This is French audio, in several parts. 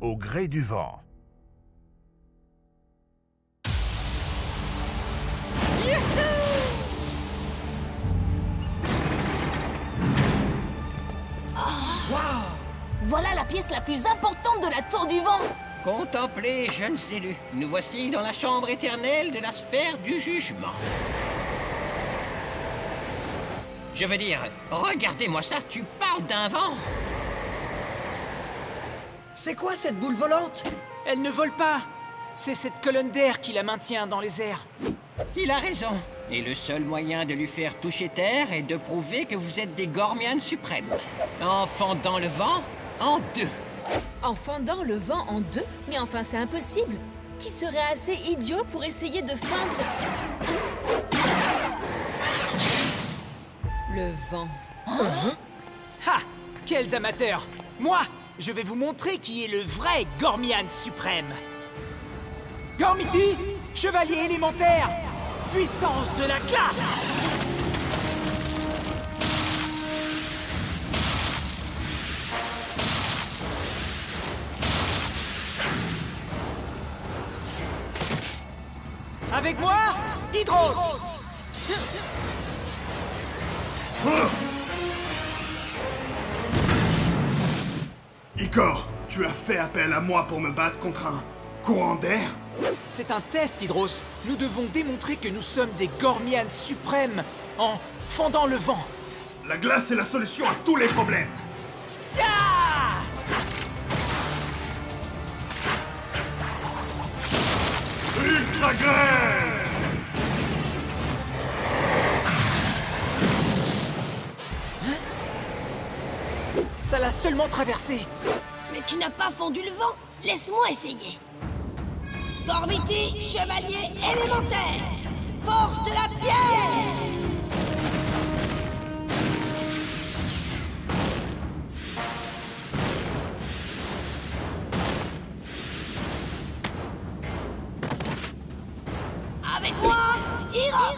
au gré du vent. Voilà la pièce la plus importante de la Tour du Vent. Contemplez, jeunes élus. Nous voici dans la chambre éternelle de la sphère du jugement. Je veux dire, regardez-moi ça, tu parles d'un vent? C'est quoi cette boule volante? Elle ne vole pas. C'est cette colonne d'air qui la maintient dans les airs. Il a raison. Et le seul moyen de lui faire toucher terre est de prouver que vous êtes des Gormianes suprêmes. En fendant le vent en deux. En fendant le vent en deux? Mais enfin, c'est impossible. Qui serait assez idiot pour essayer de fendre le vent? Ha! Quels amateurs! Moi, je vais vous montrer qui est le vrai Gormian suprême. Gormiti, chevalier élémentaire, puissance de la glace! Avec moi, Hydros! Icor, tu as fait appel à moi pour me battre contre un courant d'air? C'est un test, Hydros. Nous devons démontrer que nous sommes des Gormians suprêmes en fendant le vent. La glace est la solution à tous les problèmes. Ah! Ultra grêle! Ça l'a seulement traversé. Mais tu n'as pas fondu le vent. Laisse-moi essayer. Gormiti, chevalier élémentaire. Force de la pierre. Avec moi, Hydros.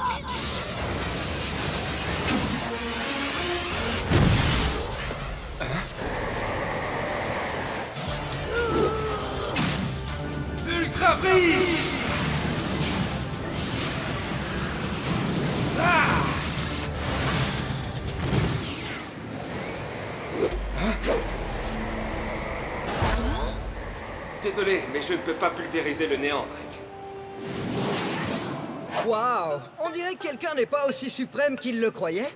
Ultra brise! Désolé, mais je ne peux pas pulvériser le néant, Trek. Waouh! On dirait que quelqu'un n'est pas aussi suprême qu'il le croyait.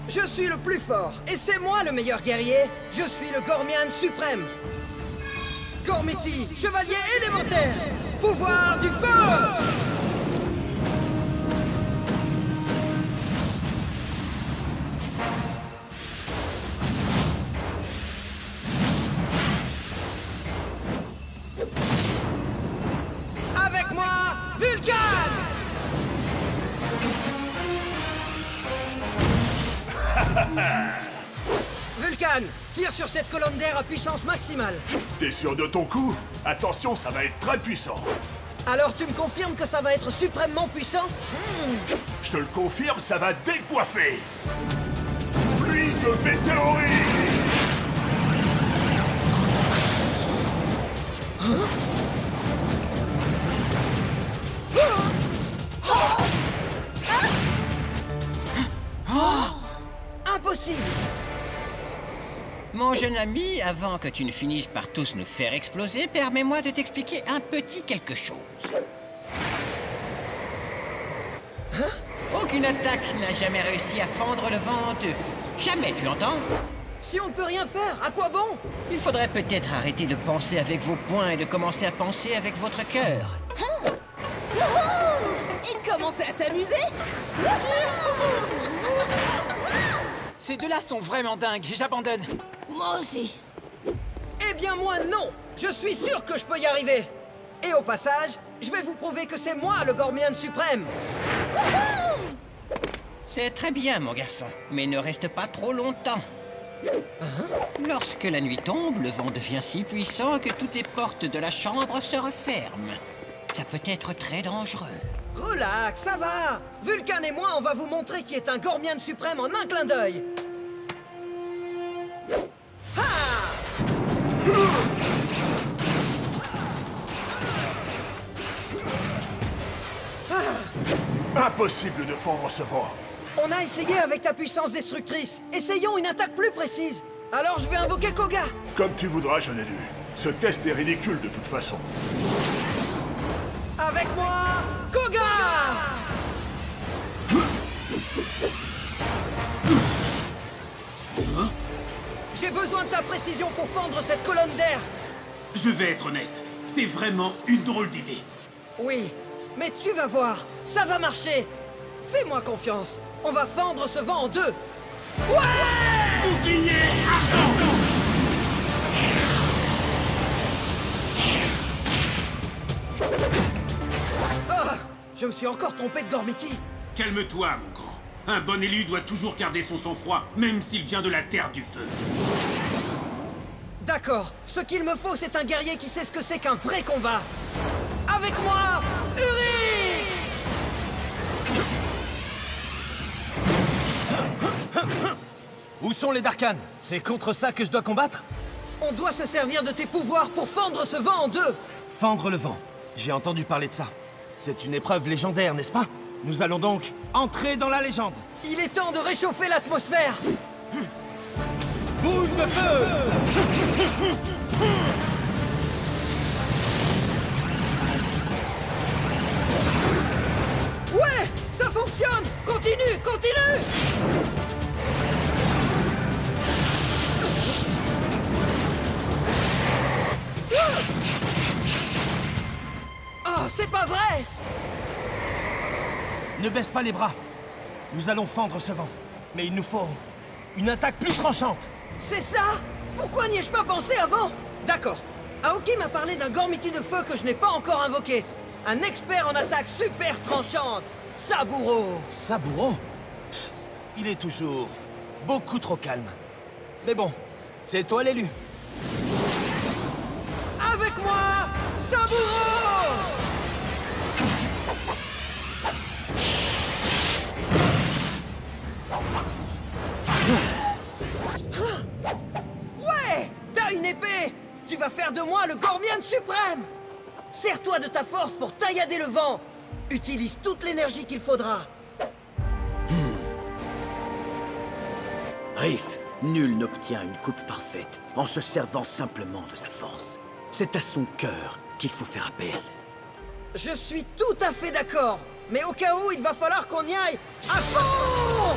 Je suis le plus fort, et c'est moi le meilleur guerrier. Je suis le Gormian suprême. Gormiti, chevalier élémentaire. Pouvoir du feu! Avec moi, Vulcan! Vulcan, tire sur cette colonne d'air à puissance maximale. T'es sûr de ton coup? Attention, ça va être très puissant. Alors tu me confirmes que ça va être suprêmement puissant? Je te le confirme, ça va décoiffer. Pluie de météorites! Impossible! Mon jeune ami, avant que tu ne finisses par tous nous faire exploser, permets-moi de t'expliquer un petit quelque chose. Aucune attaque n'a jamais réussi à fendre le vent en deux. Jamais, tu entends? Si on ne peut rien faire, à quoi bon? Il faudrait peut-être arrêter de penser avec vos poings et de commencer à penser avec votre cœur. Et commencer à s'amuser? Ces deux-là sont vraiment dingues, j'abandonne. Moi aussi. Eh bien moi non! Je suis sûr que je peux y arriver! Et au passage, je vais vous prouver que c'est moi le Gormian suprême! C'est très bien, mon garçon, mais ne reste pas trop longtemps. Lorsque la nuit tombe, le vent devient si puissant que toutes les portes de la chambre se referment. Ça peut être très dangereux. Relax, ça va! Vulcan et moi, on va vous montrer qui est un Gormian suprême en un clin d'œil! Ha! Impossible de fendre ce vent. On a essayé avec ta puissance destructrice. Essayons une attaque plus précise. Alors je vais invoquer Koga. Comme tu voudras, jeune élu. Ce test est ridicule de toute façon. Avec moi, Koga! J'ai besoin de ta précision pour fendre cette colonne d'air. Je vais être honnête, c'est vraiment une drôle d'idée. Oui, mais tu vas voir, ça va marcher. Fais-moi confiance. On va fendre ce vent en deux. Ouais! Bouclier ardent! Ah! Je me suis encore trompé de Gormiti. Calme-toi, mon grand. Un bon élu doit toujours garder son sang-froid, même s'il vient de la Terre du Feu. D'accord, ce qu'il me faut, c'est un guerrier qui sait ce que c'est qu'un vrai combat. Avec moi, Uri! Où sont les Darkans? C'est contre ça que je dois combattre? On doit se servir de tes pouvoirs pour fendre ce vent en deux. Fendre le vent. J'ai entendu parler de ça. C'est une épreuve légendaire, n'est-ce pas? Nous allons donc entrer dans la légende. Il est temps de réchauffer l'atmosphère. Boule de feu! Ouais, ça fonctionne. Continue, continue. Oh, c'est pas vrai! Ne baisse pas les bras. Nous allons fendre ce vent. Mais il nous faut une attaque plus tranchante. C'est ça? Pourquoi n'y ai-je pas pensé avant? D'accord. Aoki m'a parlé d'un Gormiti de feu que je n'ai pas encore invoqué. Un expert en attaque super tranchante. Saburo. Saburo? Il est toujours beaucoup trop calme. Mais bon, c'est toi l'élu. Avec moi, Saburo! Ouais! T'as une épée! Tu vas faire de moi le Gormian suprême! Sers-toi de ta force pour taillader le vent! Utilise toute l'énergie qu'il faudra! Riff, nul n'obtient une coupe parfaite en se servant simplement de sa force. C'est à son cœur qu'il faut faire appel. Je suis tout à fait d'accord! Mais au cas où, il va falloir qu'on y aille à fond!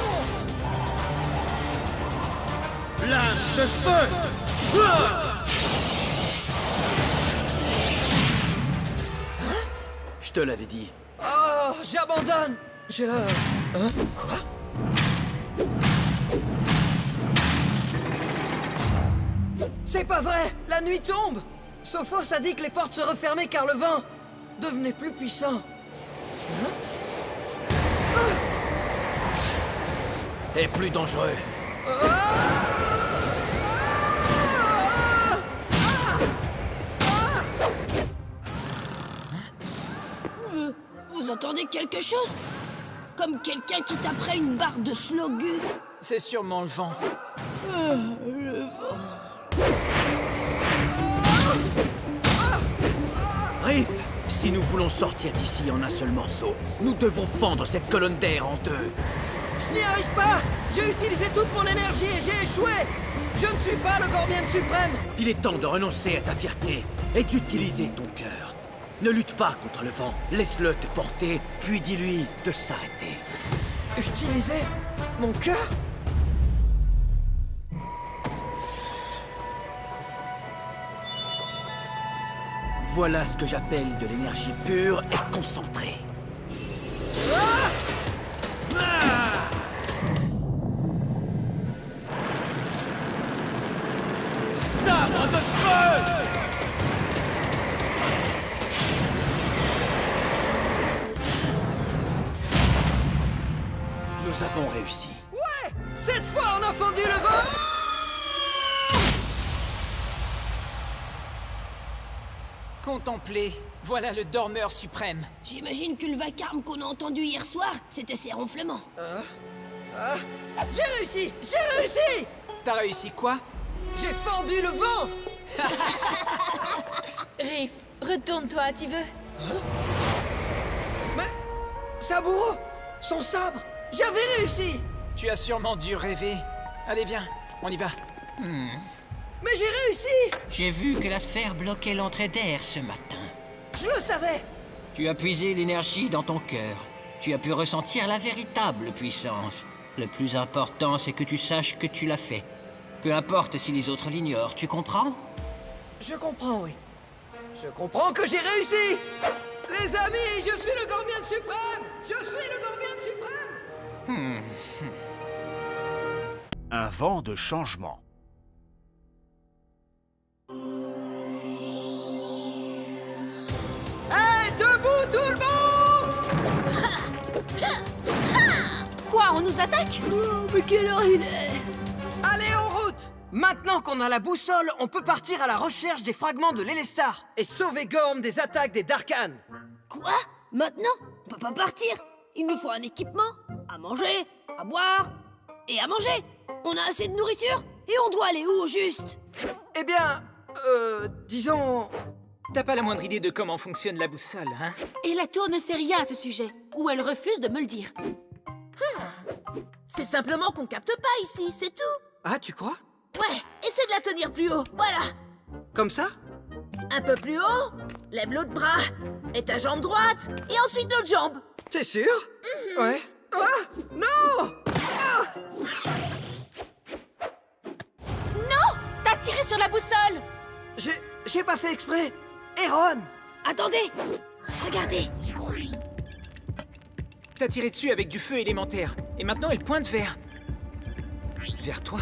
Lame de feu! Je te l'avais dit. Oh, j'abandonne! Hein? Quoi? C'est pas vrai! La nuit tombe! Sophos a dit que les portes se refermaient car le vent devenait plus puissant. Et plus dangereux. Vous entendez quelque chose? Comme quelqu'un qui taperait une barre de slogu. C'est sûrement le vent. Riff, si nous voulons sortir d'ici en un seul morceau, nous devons fendre cette colonne d'air en deux. Je n'y arrive pas! J'ai utilisé toute mon énergie et j'ai échoué! Je ne suis pas le Gormian suprême! Il est temps de renoncer à ta fierté et d'utiliser ton cœur. Ne lutte pas contre le vent, laisse-le te porter, puis dis-lui de s'arrêter. Utiliser mon cœur? Voilà ce que j'appelle de l'énergie pure et concentrée. Sabre de feu! Nous avons réussi. Ouais! Cette fois, on a fendu le vent! Contemplez, voilà le dormeur suprême. J'imagine que le vacarme qu'on a entendu hier soir, c'était ses ronflements. J'ai réussi! J'ai réussi! T'as réussi quoi? J'ai fendu le vent! Riff, retourne-toi, tu veux? Mais... Saburo! Son sabre! J'avais réussi! Tu as sûrement dû rêver. Allez, viens, on y va. Mais j'ai réussi! J'ai vu que la sphère bloquait l'entrée d'air ce matin. Je le savais! Tu as puisé l'énergie dans ton cœur. Tu as pu ressentir la véritable puissance. Le plus important, c'est que tu saches que tu l'as fait. Peu importe si les autres l'ignorent, tu comprends? Je comprends, oui. Je comprends que j'ai réussi! Les amis, je suis le Gormian suprême! Je suis le Gormian suprême! Un vent de changement. Hey, debout tout le monde! Quoi, on nous attaque? Oh, mais quelle heure il est? Allez, en route! Maintenant qu'on a la boussole, on peut partir à la recherche des fragments de l'Elestar et sauver Gorm des attaques des Darkhan. Quoi? Maintenant? On peut pas partir. Il nous faut un équipement, à manger, à boire et à manger. On a assez de nourriture et on doit aller où au juste? Eh bien, disons... T'as pas la moindre idée de comment fonctionne la boussole, hein? Et la tour ne sait rien à ce sujet, ou elle refuse de me le dire. C'est simplement qu'on capte pas ici, c'est tout. Ah, tu crois? Ouais, essaie de la tenir plus haut, voilà. Comme ça? Un peu plus haut, lève l'autre bras, et ta jambe droite, et ensuite l'autre jambe. T'es sûr? Ouais. Ah! Non! Ah! Non! T'as tiré sur la boussole! J'ai pas fait exprès. Erron! Attendez! Regardez! T'as tiré dessus avec du feu élémentaire, et maintenant elle pointe vers toi.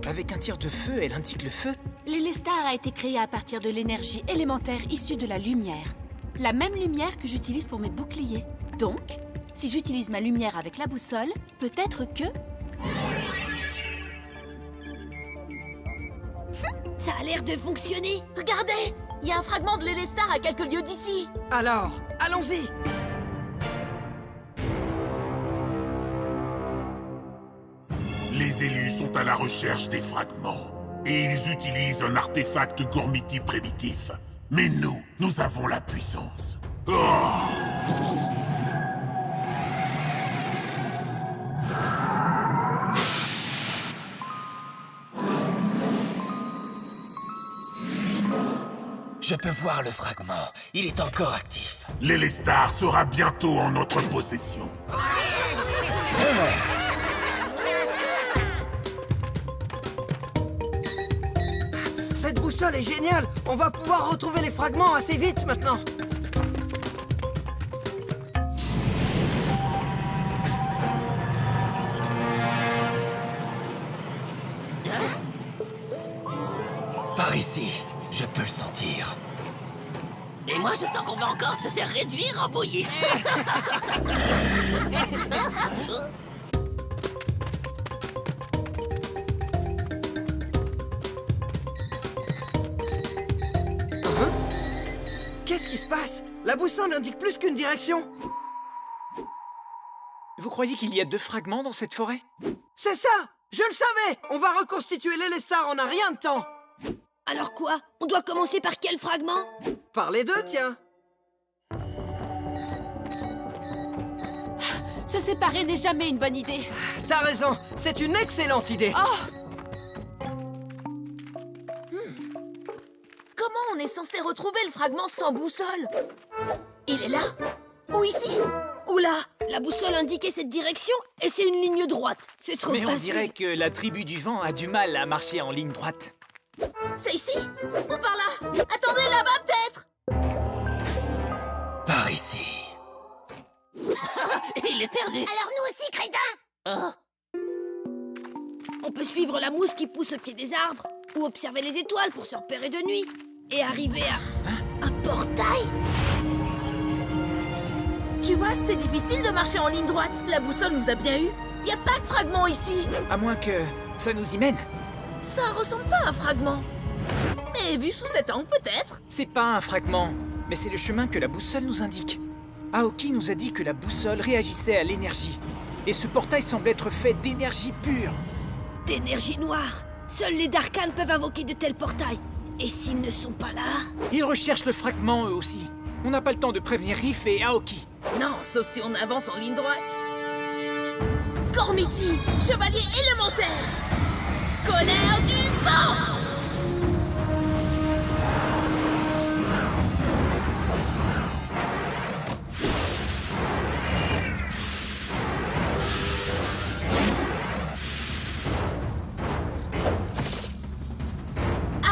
Avec un tir de feu, elle indique le feu. L'Elestar a été créé à partir de l'énergie élémentaire issue de la lumière. La même lumière que j'utilise pour mes boucliers. Donc, si j'utilise ma lumière avec la boussole, peut-être que... Ça a l'air de fonctionner! Regardez! Il y a un fragment de l'Elestar à quelques lieues d'ici. Alors, allons-y! Les élus sont à la recherche des fragments. Et ils utilisent un artefact Gormiti primitif. Mais nous avons la puissance. Oh! Je peux voir le fragment. Il est encore actif. L'Elestar sera bientôt en notre possession. Cette boussole est géniale! On va pouvoir retrouver les fragments assez vite maintenant! Par ici, je peux le sentir. Et moi, je sens qu'on va encore se faire réduire en bouillie. Qu'est-ce qui se passe? La boussole indique plus qu'une direction! Vous croyez qu'il y a 2 fragments dans cette forêt? C'est ça! Je le savais! On va reconstituer l'Elestar en un rien de temps! Alors quoi? On doit commencer par quel fragment? Par les deux, tiens! Se séparer n'est jamais une bonne idée. T'as raison, c'est une excellente idée! Oh! Comment on est censé retrouver le fragment sans boussole? Il est là? Ou ici? Ou là? La boussole indiquait cette direction et c'est une ligne droite. C'est trop Mais facile. on dirait que la tribu du vent a du mal à marcher en ligne droite. C'est ici? Ou par là? Attendez, là-bas peut-être? Par ici. Il est perdu. Alors nous aussi, crétin! On peut suivre la mousse qui pousse au pied des arbres, ou observer les étoiles pour se repérer de nuit, et arriver à... un portail? Tu vois, c'est difficile de marcher en ligne droite. La boussole nous a bien eu. Y a pas de fragment ici. À moins que ça nous y mène. Ça ressemble pas à un fragment. Mais vu sous cet angle, peut-être. C'est pas un fragment, mais c'est le chemin que la boussole nous indique. Aoki nous a dit que la boussole réagissait à l'énergie. Et ce portail semble être fait d'énergie pure. D'énergie noire. Seuls les Darkhan peuvent invoquer de tels portails. Et s'ils ne sont pas là? Ils recherchent le fragment, eux aussi. On n'a pas le temps de prévenir Riff et Aoki. Non, sauf si on avance en ligne droite. Gormiti, chevalier élémentaire! Colère du vent!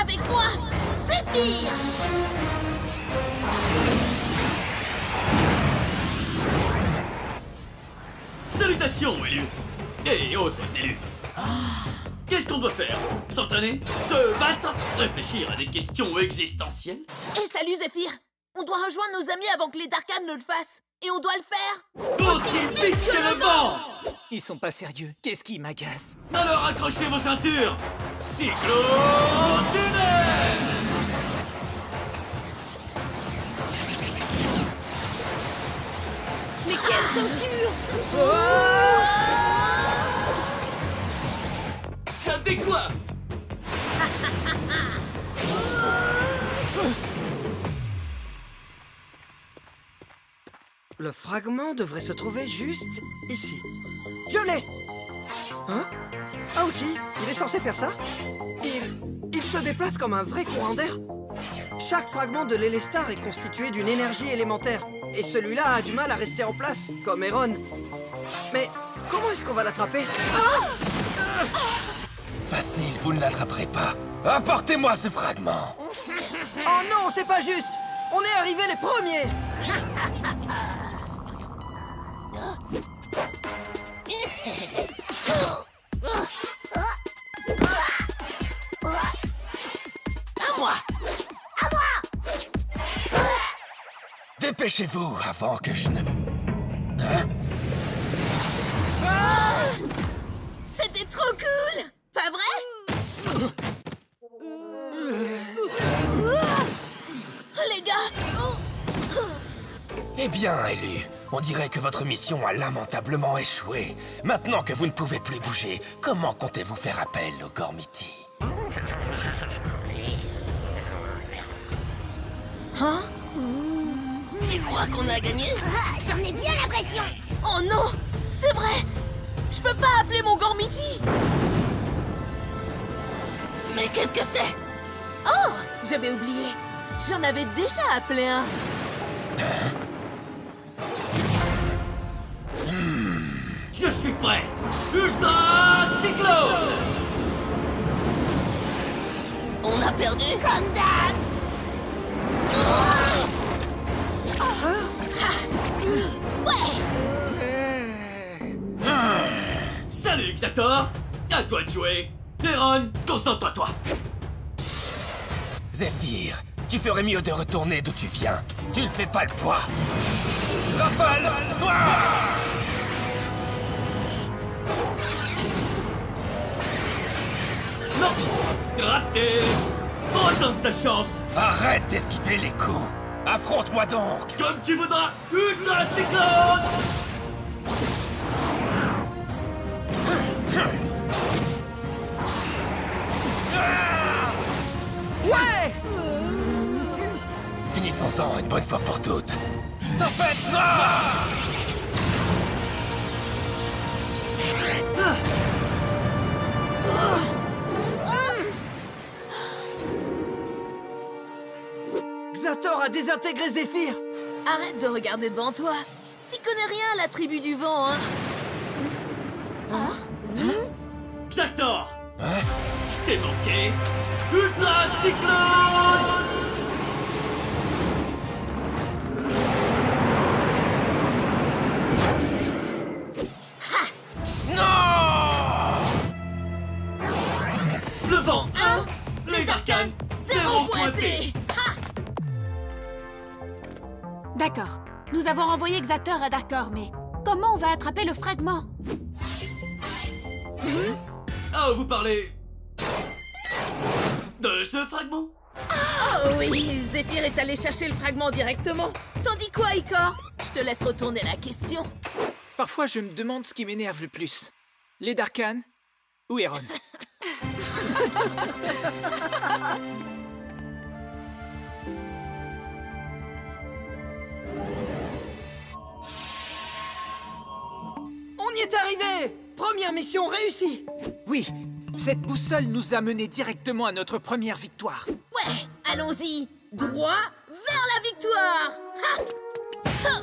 Avec moi, Zéphyr! Salutations, élus! Et autres élus! Qu'est-ce qu'on doit faire? S'entraîner? Se battre? Réfléchir à des questions existentielles? Et salut Zéphyr! On doit rejoindre nos amis avant que les Darkhan ne le fassent! Et on doit le faire aussi vite que le vent! Ils sont pas sérieux. Qu'est-ce qui m'agace? Alors accrochez vos ceintures! Cyclotunnel! Mais quelle ceinture! Ça décoiffe! Le fragment devrait se trouver juste ici. Je l'ai! Hein? Aoki, il est censé faire ça? Il se déplace comme un vrai courant d'air. Chaque fragment de l'Élestar est constitué d'une énergie élémentaire. Et celui-là a du mal à rester en place, comme Eron. Mais comment est-ce qu'on va l'attraper? Facile, vous ne l'attraperez pas. Apportez-moi ce fragment. Oh non, c'est pas juste! On est arrivés les premiers! À moi! À moi! Dépêchez-vous avant que je ne... Hein? C'était trop cool! Pas vrai? Les gars! Eh bien, élu, on dirait que votre mission a lamentablement échoué. Maintenant que vous ne pouvez plus bouger, comment comptez-vous faire appel au Gormiti? Hein? Tu crois qu'on a gagné? J'en ai bien l'impression! Oh non! C'est vrai! Je peux pas appeler mon Gormiti! Mais qu'est-ce que c'est? Oh! J'avais oublié! J'en avais déjà appelé un! Je suis prêt! Ultra Cyclone! On a perdu? Comme d'hab! Salut, Xator! À toi de jouer! Eron, concentre-toi! Zéphyr, tu ferais mieux de retourner d'où tu viens. Tu ne fais pas le poids. Rafale noire! Non! Raté! Retente ta chance! Arrête d'esquiver les coups! Affronte-moi donc! Comme tu voudras! Ultra Cyclone! Ouais! Finissons-en une bonne fois pour toutes. Tempête noire! Xator a désintégré Zéphyr! Arrête de regarder devant toi! T'y connais rien à la tribu du vent, hein? Xator! Je t'ai manqué! Ultra Cyclone! Le vent 1, les Darkhan 0 pointé. D'accord. Nous avons envoyé Xator à Darkor, mais comment on va attraper le fragment? Ah, vous parlez... de ce fragment? Oh oui, Zéphyr est allé chercher le fragment directement. T'en dis quoi, Ikor? Je te laisse retourner la question. Parfois, je me demande ce qui m'énerve le plus. Les Darkhan ou Eron. Première mission réussie! Oui, cette boussole nous a menés directement à notre première victoire. Ouais, allons-y. Droit vers la victoire. Ha! Ha!